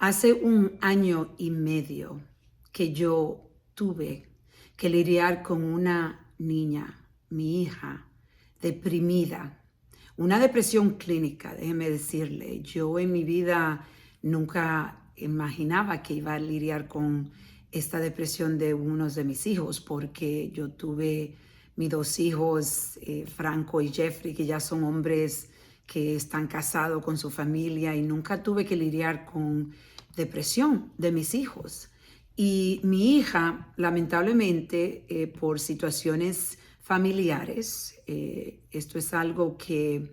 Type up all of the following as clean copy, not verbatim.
Hace 1 año y medio que yo tuve que lidiar con una niña, mi hija, deprimida. Una depresión clínica, déjeme decirle. Yo en mi vida nunca imaginaba que iba a lidiar con esta depresión de uno de mis hijos, porque yo tuve mis 2 hijos, Franco y Jeffrey, que ya son hombres que están casados con su familia, y nunca tuve que lidiar con depresión de mis hijos. Y mi hija, lamentablemente, por situaciones familiares, esto es algo que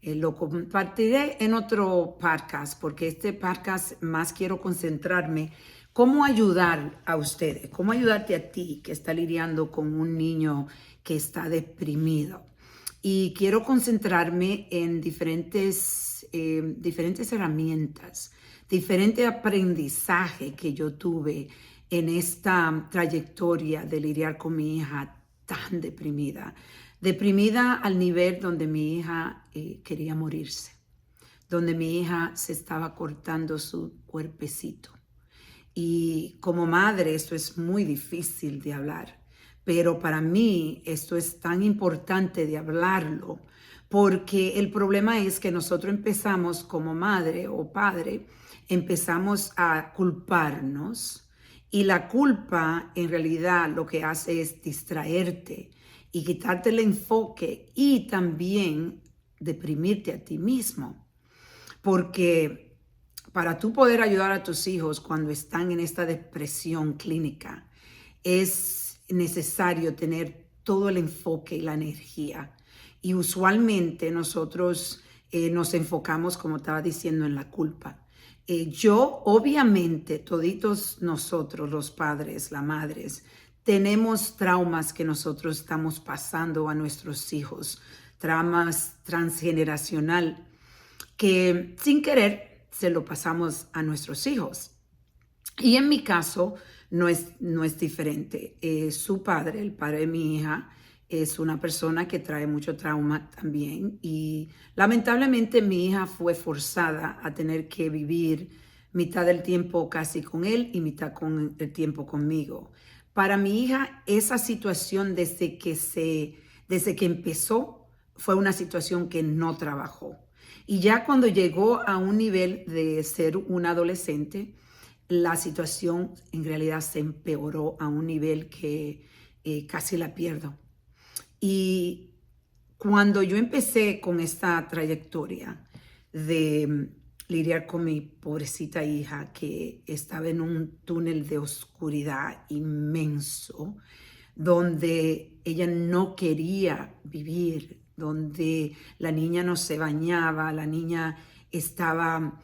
lo compartiré en otro podcast, porque este podcast más quiero concentrarme cómo ayudar a ustedes, cómo ayudarte a ti que está lidiando con un niño que está deprimido. Y quiero concentrarme en diferentes herramientas, diferente aprendizaje que yo tuve en esta trayectoria de lidiar con mi hija tan deprimida. Deprimida al nivel donde mi hija quería morirse, donde mi hija se estaba cortando su cuerpecito. Y como madre esto es muy difícil de hablar, pero para mí esto es tan importante de hablarlo, porque el problema es que nosotros empezamos como madre o padre, empezamos a culparnos, y la culpa en realidad lo que hace es distraerte y quitarte el enfoque y también deprimirte a ti mismo. Porque para tú poder ayudar a tus hijos cuando están en esta depresión clínica, es necesario tener todo el enfoque y la energía. Y usualmente nosotros nos enfocamos, como estaba diciendo, en la culpa. Yo, obviamente, toditos nosotros, los padres, las madres, tenemos traumas que nosotros estamos pasando a nuestros hijos, traumas transgeneracional que sin querer se lo pasamos a nuestros hijos. Y en mi caso no es diferente. Su padre, el padre de mi hija, es una persona que trae mucho trauma también, y lamentablemente mi hija fue forzada a tener que vivir mitad del tiempo casi con él y mitad con el tiempo conmigo. Para mi hija esa situación desde que empezó fue una situación que no trabajó. Y ya cuando llegó a un nivel de ser un adolescente, la situación en realidad se empeoró a un nivel que casi la pierdo. Y cuando yo empecé con esta trayectoria de lidiar con mi pobrecita hija que estaba en un túnel de oscuridad inmenso, donde ella no quería vivir, donde la niña no se bañaba, la niña estaba,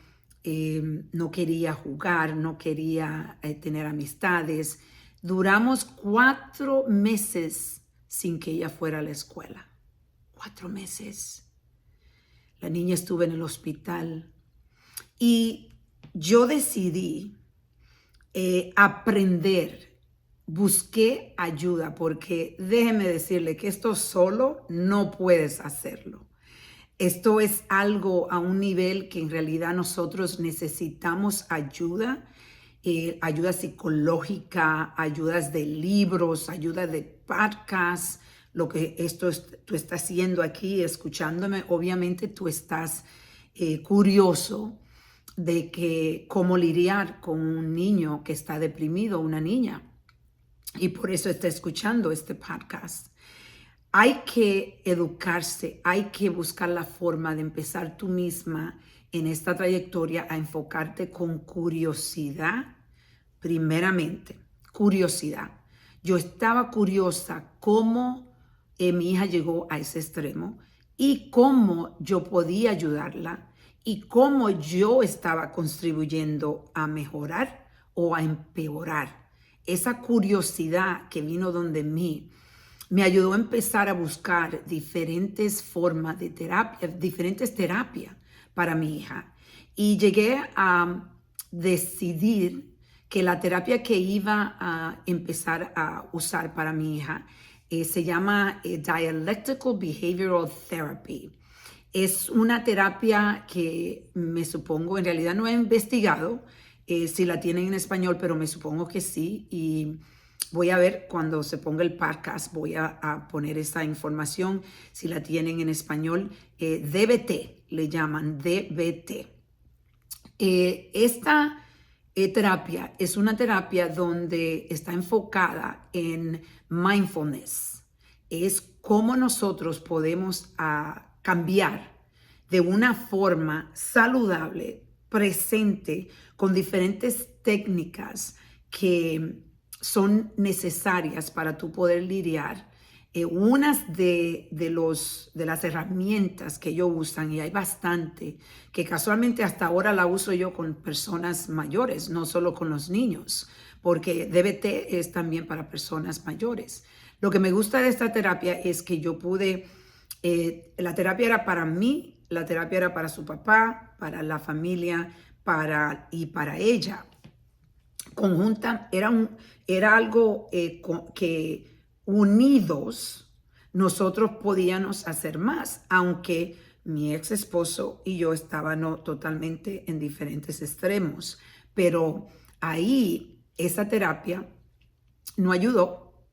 no quería jugar, no quería tener amistades. Duramos 4 meses sin que ella fuera a la escuela. 4 meses. La niña estuvo en el hospital y yo decidí aprender. Busqué ayuda, porque déjeme decirle que esto solo no puedes hacerlo. Esto es algo a un nivel que en realidad nosotros necesitamos ayuda, ayuda psicológica, ayudas de libros, ayuda de podcasts. Lo que tú estás haciendo aquí, escuchándome, obviamente tú estás curioso de cómo lidiar con un niño que está deprimido, una niña. Y por eso está escuchando este podcast. Hay que educarse, hay que buscar la forma de empezar tú misma en esta trayectoria a enfocarte con curiosidad, primeramente, curiosidad. Yo estaba curiosa cómo mi hija llegó a ese extremo y cómo yo podía ayudarla y cómo yo estaba contribuyendo a mejorar o a empeorar. Esa curiosidad que vino donde mí me ayudó a empezar a buscar diferentes formas de terapia, diferentes terapias para mi hija. Y llegué a decidir que la terapia que iba a empezar a usar para mi hija se llama Dialectical Behavioral Therapy. Es una terapia que me supongo, en realidad no he investigado, si la tienen en español, pero me supongo que sí. Y voy a ver cuando se ponga el podcast, voy a poner esa información, si la tienen en español. DBT, le llaman DBT. Esta terapia es una terapia donde está enfocada en mindfulness. Es cómo nosotros podemos cambiar de una forma saludable, presente, con diferentes técnicas que son necesarias para tú poder lidiar. Unas de las herramientas que ellos usan, y hay bastante, que casualmente hasta ahora la uso yo con personas mayores, no solo con los niños, porque DBT es también para personas mayores. Lo que me gusta de esta terapia es que yo pude, la terapia era para mí, la terapia era para su papá, para la familia, y para ella. Conjunta, era algo que unidos nosotros podíamos hacer más, aunque mi ex esposo y yo estábamos totalmente en diferentes extremos. Pero ahí esa terapia nos ayudó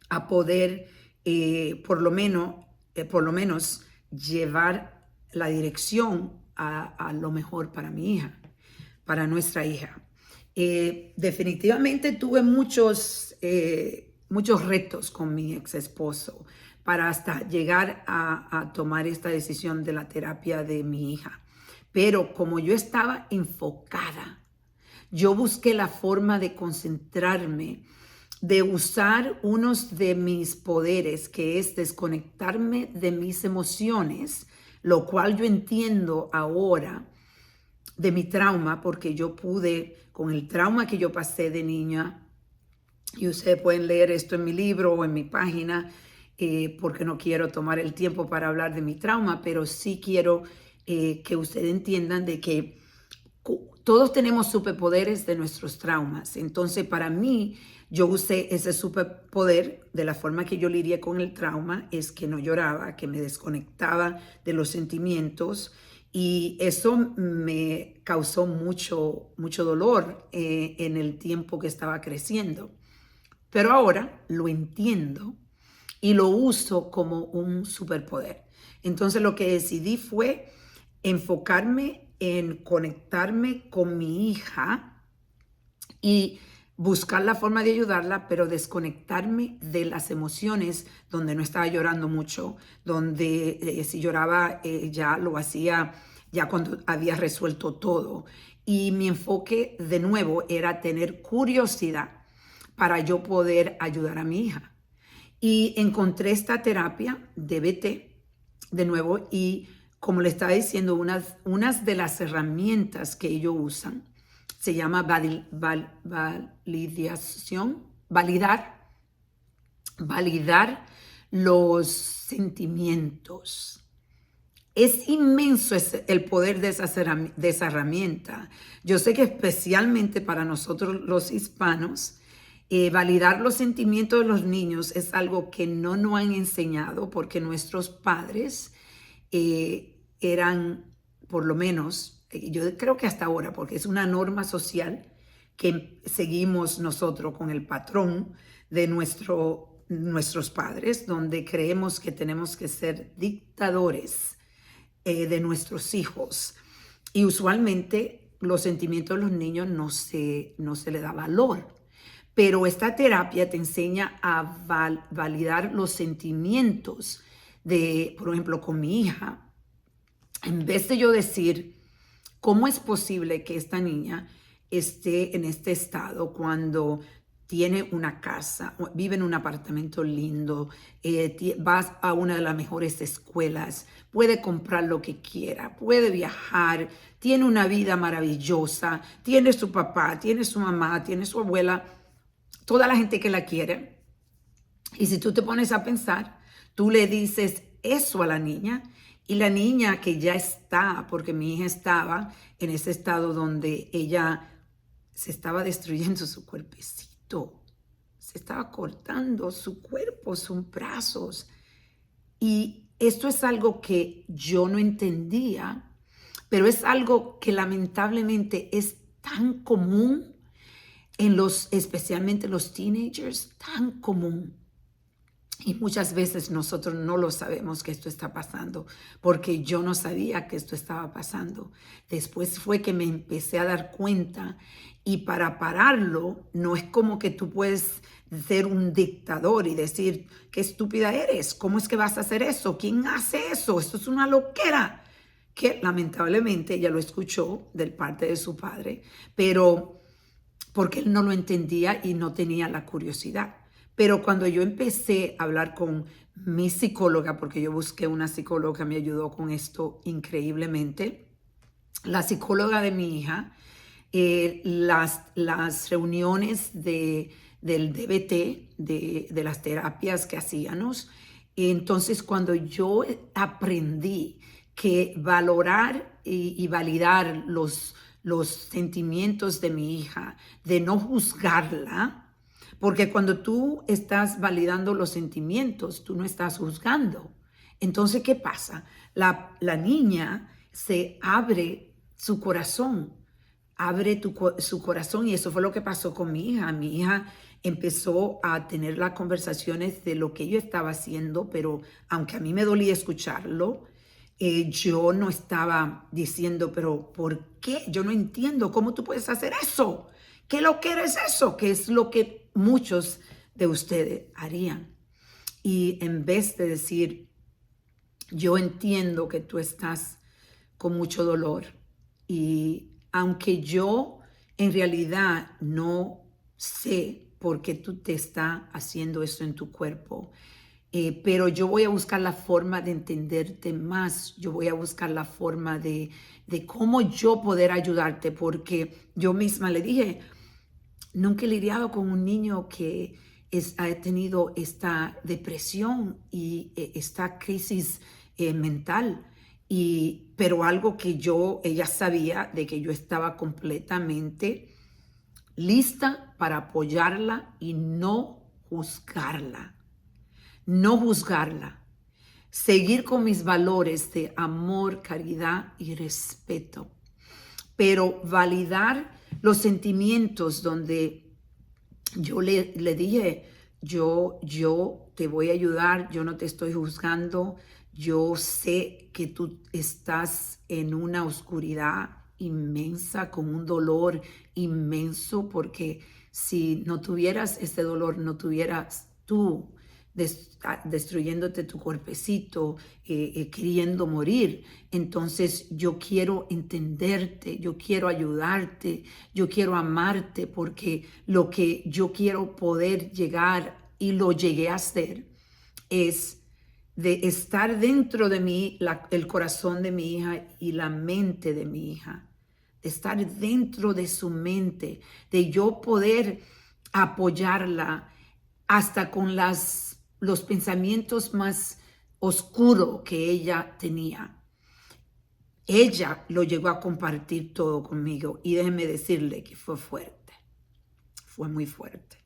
a poder por lo menos llevar la dirección a lo mejor para mi hija, para nuestra hija. Definitivamente tuve muchos retos con mi ex esposo para hasta llegar a tomar esta decisión de la terapia de mi hija. Pero como yo estaba enfocada, yo busqué la forma de concentrarme, de usar unos de mis poderes, que es desconectarme de mis emociones, lo cual yo entiendo ahora de mi trauma, porque yo pude, con el trauma que yo pasé de niña, y ustedes pueden leer esto en mi libro o en mi página, porque no quiero tomar el tiempo para hablar de mi trauma, pero sí quiero que ustedes entiendan de que todos tenemos superpoderes de nuestros traumas. Entonces, para mí, yo usé ese superpoder de la forma que yo lidié con el trauma, es que no lloraba, que me desconectaba de los sentimientos, y eso me causó mucho dolor en el tiempo que estaba creciendo. Pero ahora lo entiendo y lo uso como un superpoder. Entonces lo que decidí fue enfocarme en conectarme con mi hija y buscar la forma de ayudarla, pero desconectarme de las emociones, donde no estaba llorando mucho, donde si lloraba ya lo hacía ya cuando había resuelto todo. Y mi enfoque de nuevo era tener curiosidad para yo poder ayudar a mi hija. Y encontré esta terapia DBT de nuevo, y como le estaba diciendo, unas de las herramientas que ellos usan se llama validar los sentimientos. Es inmenso el poder de esa herramienta. Yo sé que especialmente para nosotros los hispanos, validar los sentimientos de los niños es algo que no nos han enseñado, porque nuestros padres eran, por lo menos, yo creo que hasta ahora, porque es una norma social que seguimos nosotros con el patrón de nuestros padres, donde creemos que tenemos que ser dictadores de nuestros hijos. Y usualmente los sentimientos de los niños no se le da valor. Pero esta terapia te enseña a validar los sentimientos por ejemplo, con mi hija. En vez de yo decir, ¿cómo es posible que esta niña esté en este estado cuando tiene una casa, vive en un apartamento lindo, va a una de las mejores escuelas, puede comprar lo que quiera, puede viajar, tiene una vida maravillosa, tiene su papá, tiene su mamá, tiene su abuela, toda la gente que la quiere? Y si tú te pones a pensar, tú le dices eso a la niña, y la niña, que ya está, porque mi hija estaba en ese estado donde ella se estaba destruyendo su cuerpecito, se estaba cortando su cuerpo, sus brazos. Y esto es algo que yo no entendía, pero es algo que lamentablemente es tan común especialmente los teenagers, tan común. Y muchas veces nosotros no lo sabemos que esto está pasando, porque yo no sabía que esto estaba pasando. Después fue que me empecé a dar cuenta, y para pararlo no es como que tú puedes ser un dictador y decir, qué estúpida eres, ¿cómo es que vas a hacer eso? ¿Quién hace eso? Esto es una loquera. Que lamentablemente ella lo escuchó de parte de su padre, pero porque él no lo entendía y no tenía la curiosidad. Pero cuando yo empecé a hablar con mi psicóloga, porque yo busqué una psicóloga que me ayudó con esto increíblemente, la psicóloga de mi hija, las reuniones del DBT, de las terapias que hacíamos, entonces cuando yo aprendí que valorar y validar los sentimientos de mi hija, de no juzgarla, porque cuando tú estás validando los sentimientos, tú no estás juzgando. Entonces, ¿qué pasa? La niña se abre su corazón, su corazón, y eso fue lo que pasó con mi hija. Mi hija empezó a tener las conversaciones de lo que yo estaba haciendo, pero aunque a mí me dolía escucharlo, yo no estaba diciendo, pero ¿por qué? Yo no entiendo cómo tú puedes hacer eso. ¿Qué lo que eres eso? Que es lo que muchos de ustedes harían. Y en vez de decir, yo entiendo que tú estás con mucho dolor, y aunque yo en realidad no sé por qué tú te estás haciendo eso en tu cuerpo, pero yo voy a buscar la forma de entenderte más. Yo voy a buscar la forma de cómo yo poder ayudarte, porque yo misma le dije, nunca he lidiado con un niño que ha tenido esta depresión y esta crisis mental. Pero algo que ella sabía de que yo estaba completamente lista para apoyarla y no juzgarla. No juzgarla, seguir con mis valores de amor, caridad y respeto, pero validar los sentimientos donde yo le dije, yo te voy a ayudar, yo no te estoy juzgando, yo sé que tú estás en una oscuridad inmensa, con un dolor inmenso, porque si no tuvieras ese dolor, no tuvieras tú destruyéndote tu cuerpecito, queriendo morir. Entonces yo quiero entenderte, yo quiero ayudarte, yo quiero amarte, porque lo que yo quiero poder llegar, y lo llegué a hacer, es de estar dentro de mí, el corazón de mi hija y la mente de mi hija, de estar dentro de su mente, de yo poder apoyarla hasta con los pensamientos más oscuros que ella tenía. Ella lo llegó a compartir todo conmigo, y déjeme decirle que fue fuerte, fue muy fuerte,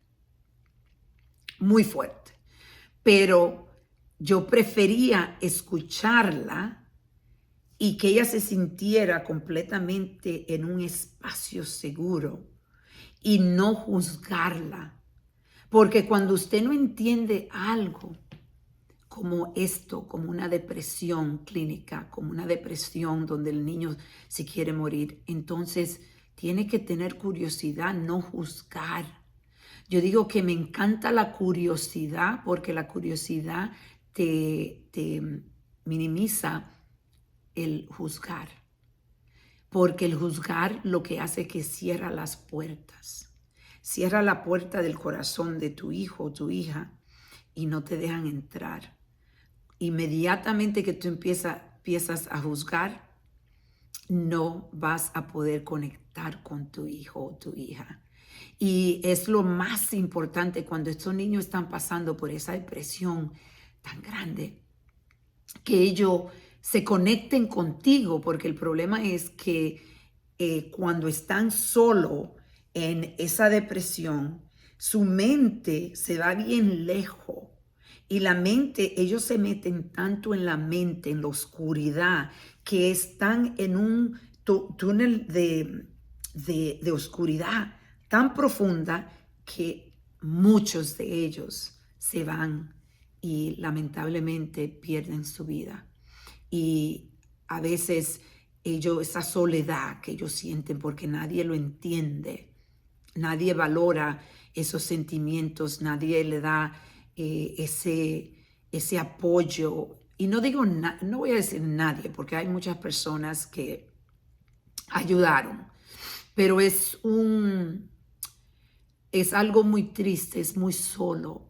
pero yo prefería escucharla y que ella se sintiera completamente en un espacio seguro y no juzgarla. Porque cuando usted no entiende algo como esto, como una depresión clínica, como una depresión donde el niño se quiere morir, entonces tiene que tener curiosidad, no juzgar. Yo digo que me encanta la curiosidad, porque la curiosidad te minimiza el juzgar. Porque el juzgar lo que hace es que cierra las puertas. Cierra la puerta del corazón de tu hijo o tu hija y no te dejan entrar. Inmediatamente que tú empiezas a juzgar, no vas a poder conectar con tu hijo o tu hija. Y es lo más importante cuando estos niños están pasando por esa depresión tan grande, que ellos se conecten contigo, porque el problema es que cuando están solos en esa depresión, su mente se va bien lejos, y la mente, ellos se meten tanto en la mente, en la oscuridad, que están en un túnel de oscuridad tan profunda que muchos de ellos se van y lamentablemente pierden su vida. Y a veces esa soledad que ellos sienten porque nadie lo entiende, nadie valora esos sentimientos, nadie le da ese apoyo. Y no digo, no voy a decir nadie, porque hay muchas personas que ayudaron, pero es algo muy triste, es muy solo.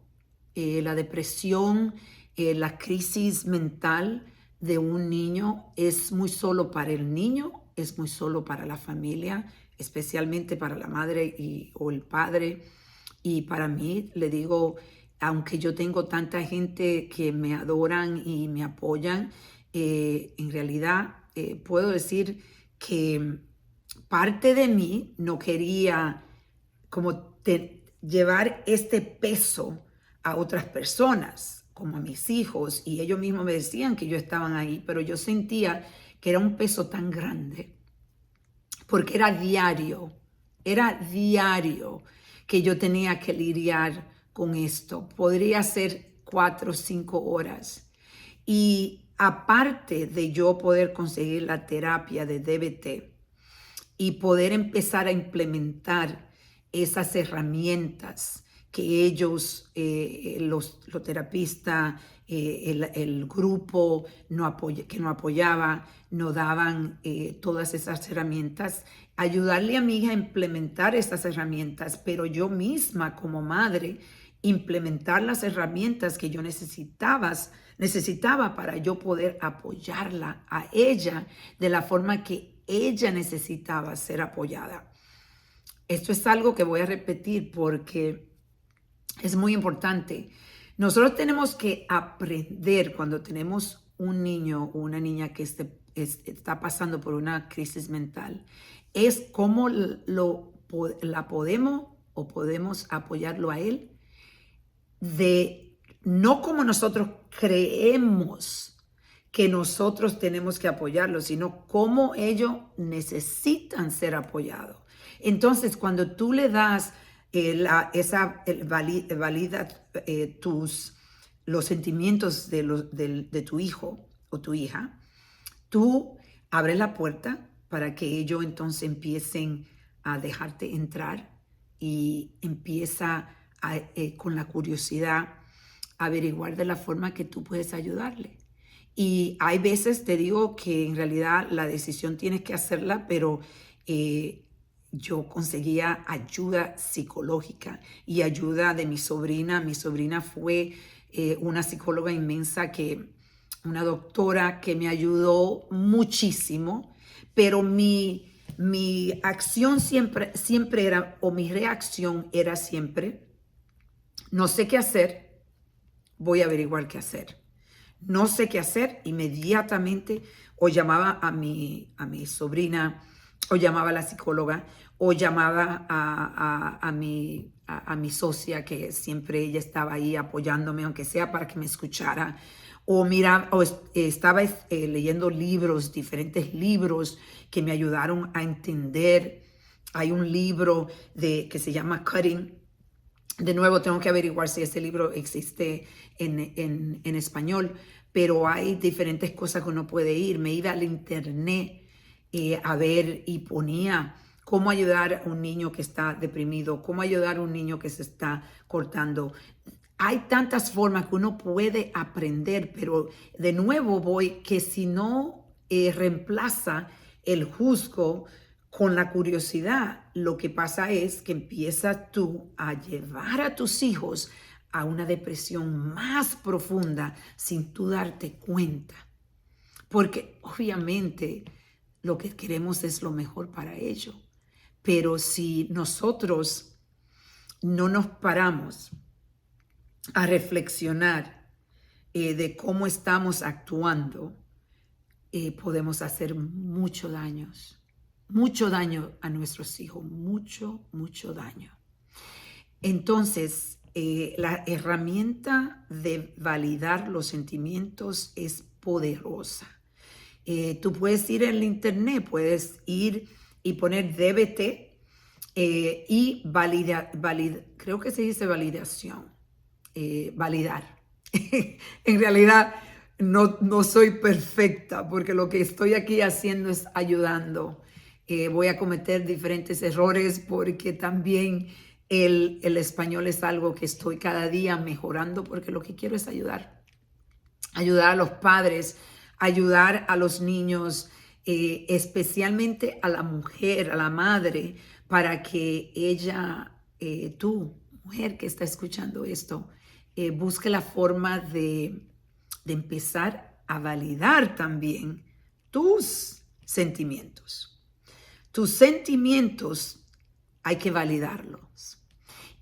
La depresión, la crisis mental de un niño es muy solo para el niño, es muy solo para la familia, especialmente para la madre o el padre. Y para mí, le digo, aunque yo tengo tanta gente que me adoran y me apoyan, en realidad puedo decir que parte de mí no quería como llevar este peso a otras personas, como a mis hijos, y ellos mismos me decían que yo estaban ahí, pero yo sentía que era un peso tan grande, porque era diario que yo tenía que lidiar con esto. Podría ser 4 o 5 horas. Y aparte de yo poder conseguir la terapia de DBT y poder empezar a implementar esas herramientas que ellos, los terapistas, el grupo que nos apoyaba, nos daban todas esas herramientas, ayudarle a mi hija a implementar esas herramientas, pero yo misma como madre, implementar las herramientas que yo necesitaba para yo poder apoyarla a ella de la forma que ella necesitaba ser apoyada. Esto es algo que voy a repetir porque es muy importante. Nosotros tenemos que aprender cuando tenemos un niño o una niña que está pasando por una crisis mental, es cómo la podemos apoyarlo a él, no como nosotros creemos que nosotros tenemos que apoyarlo, sino cómo ellos necesitan ser apoyados. Entonces, cuando tú le das valida los sentimientos de tu hijo o tu hija, tú abres la puerta para que ellos entonces empiecen a dejarte entrar y empieza con la curiosidad a averiguar de la forma que tú puedes ayudarle. Y hay veces, te digo, que en realidad la decisión tienes que hacerla, pero yo conseguía ayuda psicológica y ayuda de mi sobrina. Mi sobrina fue una psicóloga inmensa, una doctora que me ayudó muchísimo, pero mi acción siempre era, o mi reacción era siempre, no sé qué hacer, voy a averiguar qué hacer. No sé qué hacer, inmediatamente o llamaba a mi sobrina, o llamaba a la psicóloga, o llamaba a mi socia, que siempre ella estaba ahí apoyándome, aunque sea para que me escuchara, o estaba leyendo libros, diferentes libros que me ayudaron a entender. Hay un libro que se llama Cutting. De nuevo, tengo que averiguar si ese libro existe en español, pero hay diferentes cosas que uno puede ir. Me iba al internet a ver y ponía cómo ayudar a un niño que está deprimido, cómo ayudar a un niño que se está cortando. Hay tantas formas que uno puede aprender, pero de nuevo que si no reemplaza el juzgo con la curiosidad, lo que pasa es que empiezas tú a llevar a tus hijos a una depresión más profunda sin tú darte cuenta. Porque obviamente lo que queremos es lo mejor para ellos. Pero si nosotros no nos paramos a reflexionar de cómo estamos actuando, podemos hacer mucho daño a nuestros hijos, mucho daño. Entonces, la herramienta de validar los sentimientos es poderosa. Tú puedes ir en el internet, puedes ir y poner DBT y creo que se dice validación, validar. En realidad no soy perfecta porque lo que estoy aquí haciendo es ayudando. Voy a cometer diferentes errores porque también el español es algo que estoy cada día mejorando porque lo que quiero es ayudar. Ayudar a los padres, ayudar a los niños, especialmente a la mujer, a la madre, para que ella, tú, mujer que está escuchando esto, busque la forma de empezar a validar también tus sentimientos. Tus sentimientos hay que validarlos.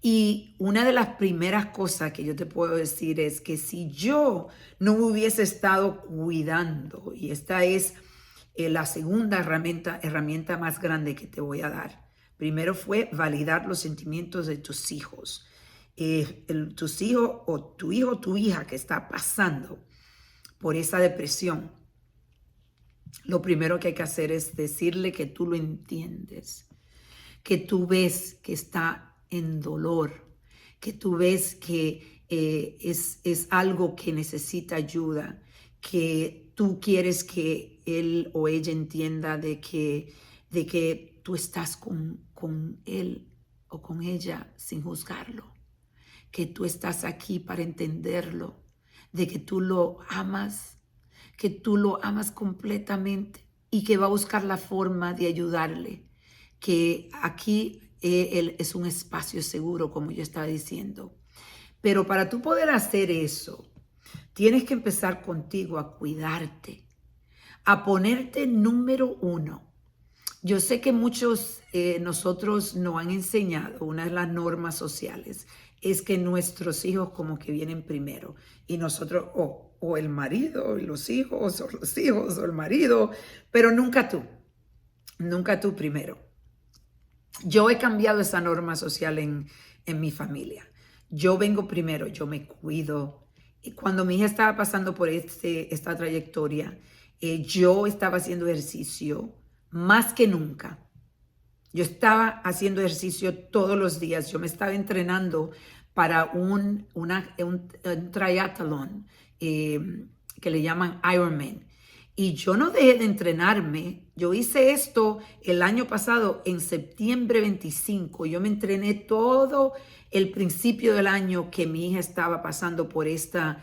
Y una de las primeras cosas que yo te puedo decir es que si yo no hubiese estado cuidando, y esta es la segunda herramienta más grande que te voy a dar. Primero fue validar los sentimientos de tus hijos. Tus hijos o tu hijo o tu hija que está pasando por esa depresión, lo primero que hay que hacer es decirle que tú lo entiendes, que tú ves que está en dolor, que tú ves que es algo que necesita ayuda, que tú quieres que él o ella entienda de que tú estás con él o con ella sin juzgarlo, que tú estás aquí para entenderlo, de que tú lo amas, completamente y que va a buscar la forma de ayudarle, que aquí él es un espacio seguro, como yo estaba diciendo. Pero para tú poder hacer eso, tienes que empezar contigo a cuidarte, a ponerte número uno. Yo sé que muchos nosotros nos han enseñado, una de las normas sociales, es que nuestros hijos como que vienen primero y nosotros, o el marido, y los hijos, o el marido, pero nunca tú primero. Yo he cambiado esa norma social en mi familia. Yo vengo primero, yo me cuido. Y cuando mi hija estaba pasando por esta trayectoria, yo estaba haciendo ejercicio más que nunca. Yo estaba haciendo ejercicio todos los días. Yo me estaba entrenando para un triatlón que le llaman Ironman. Y yo no dejé de entrenarme. Yo hice esto el año pasado, en septiembre 25. Yo me entrené todo el principio del año que mi hija estaba pasando por esta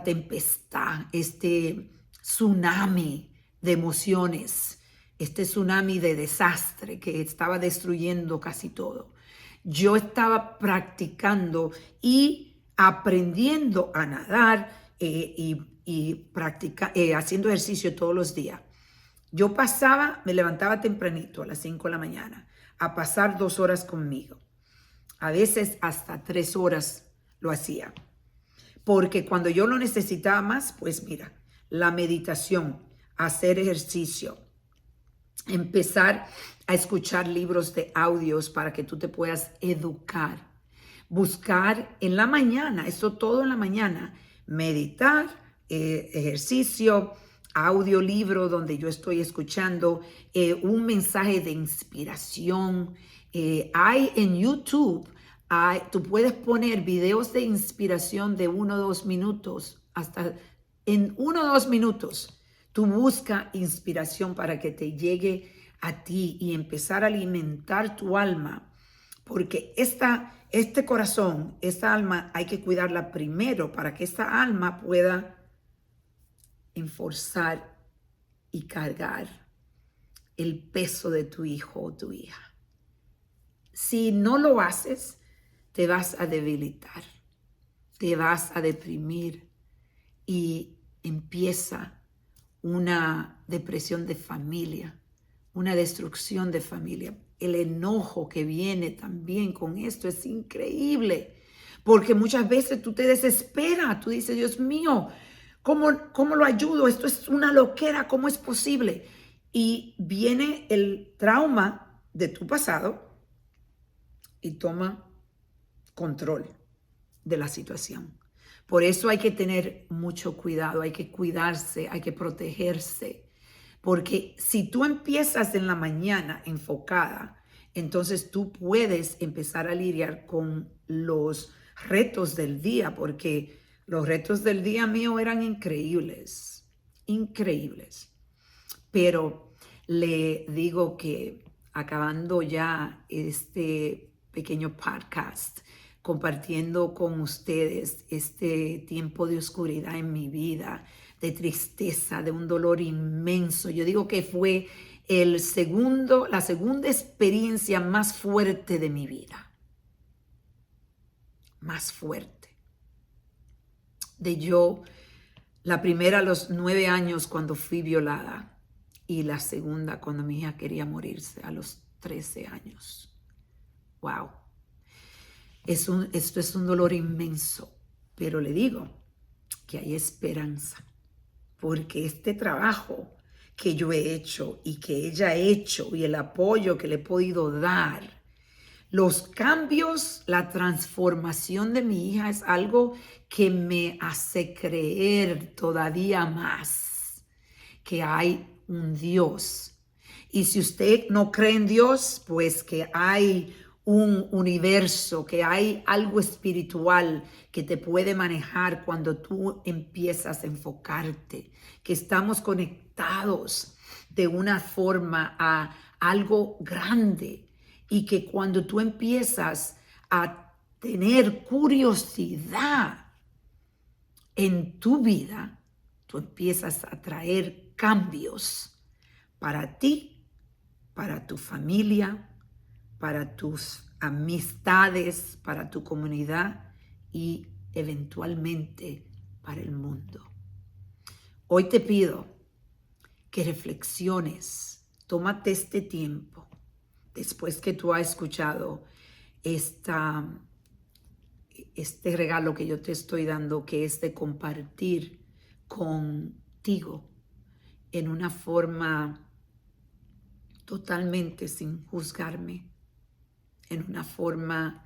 tempestad, este tsunami de emociones, este tsunami de desastre que estaba destruyendo casi todo. Yo estaba practicando y aprendiendo a nadar haciendo ejercicio todos los días. Yo me levantaba tempranito a las 5 de la mañana a pasar 2 horas conmigo. A veces hasta 3 horas lo hacía. Porque cuando yo lo necesitaba más, pues mira, la meditación, hacer ejercicio, empezar a escuchar libros de audios para que tú te puedas educar. Buscar en la mañana, eso todo en la mañana, meditar, ejercicio, audiolibro donde yo estoy escuchando un mensaje de inspiración. Hay en YouTube, tú puedes poner videos de inspiración de 1 o 2 minutos, hasta en 1 o 2 minutos. Tú busca inspiración para que te llegue a ti y empezar a alimentar tu alma, porque este corazón, esta alma, hay que cuidarla primero para que esta alma pueda enforzar y cargar el peso de tu hijo o tu hija. Si no lo haces, te vas a debilitar, te vas a deprimir y empieza una depresión de familia, una destrucción de familia. El enojo que viene también con esto es increíble, porque muchas veces tú te desesperas, tú dices, Dios mío, ¿cómo lo ayudo? Esto es una loquera, ¿cómo es posible? Y viene el trauma de tu pasado y toma control de la situación. Por eso hay que tener mucho cuidado, hay que cuidarse, hay que protegerse, Porque si tú empiezas en la mañana enfocada, entonces tú puedes empezar a lidiar con los retos del día, porque los retos del día mío eran increíbles, increíbles. Pero le digo que acabando ya este pequeño podcast, compartiendo con ustedes este tiempo de oscuridad en mi vida, de tristeza, de un dolor inmenso. Yo digo que fue la segunda experiencia más fuerte de mi vida. Más fuerte. La primera a los 9 años cuando fui violada y la segunda cuando mi hija quería morirse a los 13 años. Wow. Esto es un dolor inmenso, pero le digo que hay esperanza, porque este trabajo que yo he hecho y que ella ha hecho y el apoyo que le he podido dar, los cambios, la transformación de mi hija es algo que me hace creer todavía más que hay un Dios. Y si usted no cree en Dios, pues que hay un universo, que hay algo espiritual que te puede manejar cuando tú empiezas a enfocarte, que estamos conectados de una forma a algo grande y que cuando tú empiezas a tener curiosidad en tu vida, tú empiezas a traer cambios para ti, para tu familia, para tus amistades, para tu comunidad y eventualmente para el mundo. Hoy te pido que reflexiones, tómate este tiempo, después que tú has escuchado este regalo que yo te estoy dando, que es de compartir contigo en una forma totalmente sin juzgarme, en una forma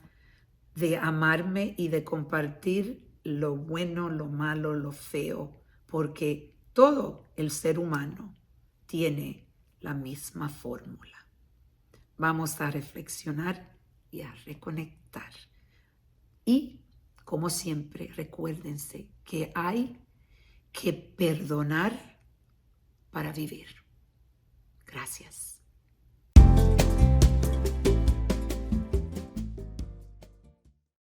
de amarme y de compartir lo bueno, lo malo, lo feo, porque todo el ser humano tiene la misma fórmula. Vamos a reflexionar y a reconectar. Y, como siempre, recuérdense que hay que perdonar para vivir. Gracias.